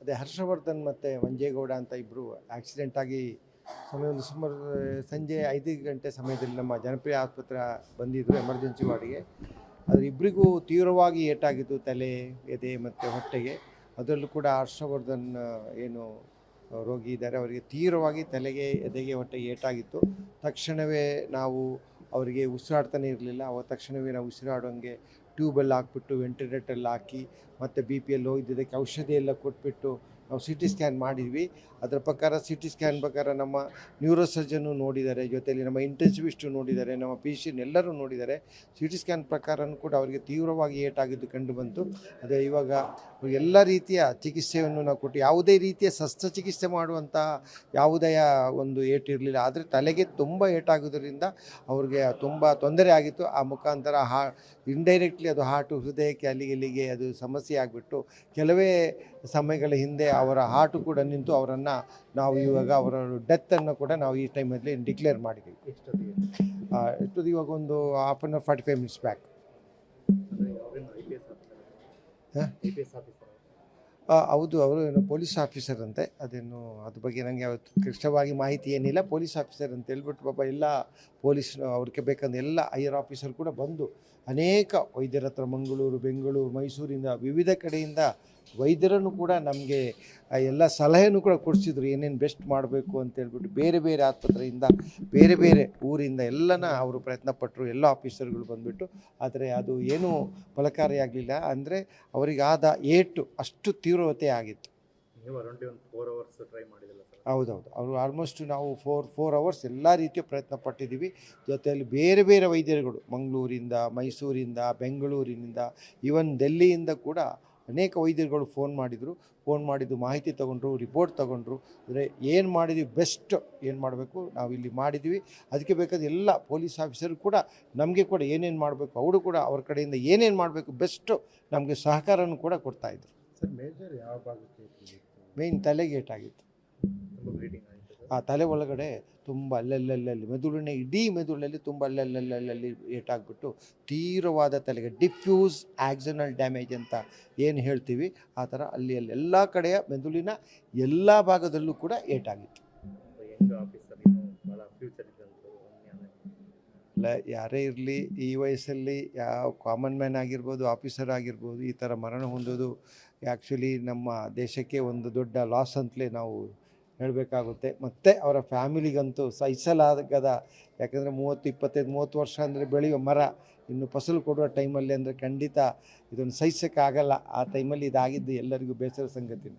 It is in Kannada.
ಅದೇ ಹರ್ಷವರ್ಧನ್ ಮತ್ತು ಮಂಜೇಗೌಡ ಅಂತ ಇಬ್ಬರು ಆಕ್ಸಿಡೆಂಟಾಗಿ ಒಂದು ಸುಮಾರು ಸಂಜೆ 5 ಗಂಟೆ ಸಮಯದಲ್ಲಿ ನಮ್ಮ ಜನಪ್ರಿಯ ಆಸ್ಪತ್ರೆ ಬಂದಿದ್ದರು ಎಮರ್ಜೆನ್ಸಿ ವಾರ್ಡಿಗೆ. ಆದರೆ ಇಬ್ಬರಿಗೂ ತೀವ್ರವಾಗಿ ಏಟಾಗಿತ್ತು, ತಲೆ, ಎದೆ ಮತ್ತು ಹೊಟ್ಟೆಗೆ. ಅದರಲ್ಲೂ ಕೂಡ ಹರ್ಷವರ್ಧನ್ ಏನು ರೋಗಿ ಇದ್ದಾರೆ, ಅವರಿಗೆ ತೀವ್ರವಾಗಿ ತಲೆಗೆ, ಎದೆಗೆ, ಹೊಟ್ಟೆಗೆ ಏಟಾಗಿತ್ತು. ತಕ್ಷಣವೇ ನಾವು ಅವರಿಗೆ ಉಸಿರಾಡ್ತಾನೆ ಇರಲಿಲ್ಲ. ತಕ್ಷಣವೇ ನಾವು ಉಸಿರಾಡೋಂಗೆ ಟ್ಯೂಬಲ್ಲಿ ಹಾಕ್ಬಿಟ್ಟು ವೆಂಟಿಲೇಟರಲ್ಲಿ ಹಾಕಿ ಮತ್ತು ಬಿ ಪಿ ಎಲ್ ಹೋಗಿದ್ದಕ್ಕೆ ಔಷಧಿ ಎಲ್ಲ ಕೊಟ್ಬಿಟ್ಟು ನಾವು ಸಿ ಟಿ ಸ್ಕ್ಯಾನ್ ಮಾಡಿದ್ವಿ. ಅದರ ಪ್ರಕಾರ ಸಿ ಟಿ ಸ್ಕ್ಯಾನ್ ಪ್ರಕಾರ ನಮ್ಮ ನ್ಯೂರೋ ಸರ್ಜನ್ನು ನೋಡಿದ್ದಾರೆ, ಜೊತೆಯಲ್ಲಿ ನಮ್ಮ ಇಂಟೆನ್ಸಿವಿಸ್ಟು ನೋಡಿದ್ದಾರೆ, ನಮ್ಮ ಫಿಸಿಷಿಯನ್ ಎಲ್ಲರೂ ನೋಡಿದ್ದಾರೆ. ಸಿ ಟಿ ಸ್ಕ್ಯಾನ್ ಪ್ರಕಾರನೂ ಕೂಡ ಅವರಿಗೆ ತೀವ್ರವಾಗಿ ಏಟಾಗಿದ್ದು ಕಂಡು ಬಂತು. ಅದೇ ಇವಾಗ ಎಲ್ಲ ರೀತಿಯ ಚಿಕಿತ್ಸೆಯನ್ನು ನಾವು ಕೊಟ್ಟು, ಯಾವುದೇ ರೀತಿಯ ಶಸ್ತ್ರಚಿಕಿತ್ಸೆ ಮಾಡುವಂಥ ಯಾವುದೇ ಒಂದು ಏಟು ಇರಲಿಲ್ಲ. ಆದರೆ ತಲೆಗೆ ತುಂಬ ಏಟಾಗೋದ್ರಿಂದ ಅವ್ರಿಗೆ ತುಂಬ ತೊಂದರೆ ಆಗಿತ್ತು. ಆ ಮುಖಾಂತರ ಇಂಡೈರೆಕ್ಟ್ಲಿ ಅದು ಹಾರ್ಟು, ಹೃದಯಕ್ಕೆ ಅಲ್ಲಿಗೆ ಅದು ಸಮಸ್ಯೆ ಆಗಿಬಿಟ್ಟು ಕೆಲವೇ ಸಮಯಗಳ ಹಿಂದೆ ಅವರ ಹಾರ್ಟು ಕೂಡ ನಿಂತು ಅವರನ್ನು ನಾವು ಇವಾಗ ಅವರ ಡೆತ್ತನ್ನು ಕೂಡ ನಾವು ಈ ಟೈಮಲ್ಲಿ ಡಿಕ್ಲೇರ್ ಮಾಡಿದ್ದೀವಿ. ಎಷ್ಟೊತ್ತಿಗೆ ಇವಾಗ ಒಂದು 1/2 hour 45 minutes ಬ್ಯಾಕ್. ಹೌದು, ಅವರು ಏನು ಪೊಲೀಸ್ ಆಫೀಸರ್ ಅಂತೆ. ಅದ್ರ ಬಗ್ಗೆ ನನಗೆ ಯಾವತ್ತು ಕೃಷ್ಣವಾಗಿ ಮಾಹಿತಿ ಏನಿಲ್ಲ. ಪೊಲೀಸ್ ಆಫೀಸರ್ ಅಂತ ಹೇಳ್ಬಿಟ್ಟು ಪಾಪ ಎಲ್ಲ ಪೊಲೀಸ್ ಅವ್ರಿಗೆ ಬೇಕಂದ್ರೆ ಎಲ್ಲ ಹೈಯರ್ ಆಫೀಸರ್ ಕೂಡ ಬಂದು ಅನೇಕ ವೈದ್ಯರ ಹತ್ರ ಮಂಗಳೂರು, ಬೆಂಗಳೂರು, ಮೈಸೂರಿಂದ ವಿವಿಧ ಕಡೆಯಿಂದ ವೈದ್ಯರನ್ನು ಕೂಡ ನಮಗೆ ಎಲ್ಲ ಸಲಹೆನೂ ಕೂಡ ಕೊಡಿಸಿದ್ರು, ಏನೇನು ಬೆಸ್ಟ್ ಮಾಡಬೇಕು ಅಂತೇಳ್ಬಿಟ್ಟು. ಬೇರೆ ಬೇರೆ ಆಸ್ಪತ್ರೆಯಿಂದ, ಬೇರೆ ಬೇರೆ ಊರಿಂದ ಎಲ್ಲನ ಅವರು ಪ್ರಯತ್ನಪಟ್ಟರು, ಎಲ್ಲ ಆಫೀಸರ್ಗಳು ಬಂದುಬಿಟ್ಟು. ಆದರೆ ಅದು ಏನೂ ಫಲಕಾರಿಯಾಗಲಿಲ್ಲ. ಅಂದರೆ ಅವರಿಗಾದ ಏಟು ಅಷ್ಟು ತೀವ್ರತೆ ಆಗಿತ್ತು. ಹೌದೌದು, ಅವರು ಆಲ್ಮೋಸ್ಟ್ ನಾವು 4 hours ಎಲ್ಲ ರೀತಿಯ ಪ್ರಯತ್ನ ಪಟ್ಟಿದ್ದೀವಿ. ಜೊತೆಯಲ್ಲಿ ಬೇರೆ ಬೇರೆ ವೈದ್ಯರುಗಳು ಮಂಗಳೂರಿಂದ, ಮೈಸೂರಿಂದ, ಬೆಂಗಳೂರಿನಿಂದ, ಈವನ್ ಡೆಲ್ಲಿಯಿಂದ ಕೂಡ ಅನೇಕ ವೈದ್ಯರುಗಳು ಫೋನ್ ಮಾಡಿದ್ದು ಮಾಹಿತಿ ತೊಗೊಂಡ್ರು, ರಿಪೋರ್ಟ್ ತೊಗೊಂಡ್ರು. ಅಂದರೆ ಏನು ಮಾಡಿದ್ವಿ, ಬೆಸ್ಟ್ ಏನು ಮಾಡಬೇಕು ನಾವು ಇಲ್ಲಿ ಮಾಡಿದ್ವಿ. ಅದಕ್ಕೆ ಬೇಕಾದ ಎಲ್ಲ ಪೊಲೀಸ್ ಆಫೀಸರು ಕೂಡ ನಮಗೆ ಕೂಡ ಏನೇನು ಮಾಡಬೇಕು, ಅವರು ಕೂಡ ಅವ್ರ ಕಡೆಯಿಂದ ಏನೇನು ಮಾಡಬೇಕು ಬೆಸ್ಟು ನಮಗೆ ಸಹಕಾರನೂ ಕೂಡ ಕೊಡ್ತಾಯಿದ್ರು. ಸರ್, ಮೇಜರ್ ಯಾವ ಭಾಗಕ್ಕೆ? ಮೇಯ್ನ್ ತಲೆಗೆ ಏಟಾಗಿತ್ತು. ಆ ತಲೆ ಒಳಗಡೆ ತುಂಬ ಅಲ್ಲಲ್ಲಿ ಮೆದುಳಿನ ಇಡೀ ಮೆದುಳಲ್ಲಿ ತುಂಬ ಅಲ್ಲಲ್ಲಿ ಏಟಾಗ್ಬಿಟ್ಟು ತೀವ್ರವಾದ ತಲೆಗೆ ಡಿಫ್ಯೂಸ್ ಆಕ್ಸಿನಲ್ ಡ್ಯಾಮೇಜ್ ಅಂತ ಏನು ಹೇಳ್ತೀವಿ, ಆ ಥರ ಅಲ್ಲಿ ಎಲ್ಲ ಕಡೆಯ ಮೆದುಳಿನ ಎಲ್ಲ ಭಾಗದಲ್ಲೂ ಕೂಡ ಏಟಾಗಿತ್ತು. ಅಲ್ಲ, ಯಾರೇ ಇರಲಿ ಈ ವಯಸ್ಸಲ್ಲಿ ಯಾವ ಕಾಮನ್ ಮ್ಯಾನ್ ಆಗಿರ್ಬೋದು, ಆಫೀಸರ್ ಆಗಿರ್ಬೋದು, ಈ ಥರ ಮರಣ ಹೊಂದೋದು ಆ್ಯಕ್ಚುಲಿ ನಮ್ಮ ದೇಶಕ್ಕೆ ಒಂದು ದೊಡ್ಡ ಲಾಸ್ ಅಂತಲೇ ನಾವು ಹೇಳಬೇಕಾಗುತ್ತೆ. ಮತ್ತು ಅವರ ಫ್ಯಾಮಿಲಿಗಂತೂ ಸಹಿಸಲಾಗದ. ಯಾಕಂದರೆ 25-30 ವರ್ಷ ಅಂದರೆ ಬೆಳೆಯುವ ಮರ, ಇನ್ನು ಫಸಲು ಕೊಡುವ ಟೈಮಲ್ಲಿ ಅಂದರೆ ಖಂಡಿತ ಇದನ್ನು ಸಹಿಸೋಕ್ಕಾಗಲ್ಲ. ಆ ಟೈಮಲ್ಲಿ ಇದಾಗಿದ್ದು ಎಲ್ಲರಿಗೂ ಬೇಸರ ಸಂಗತಿ.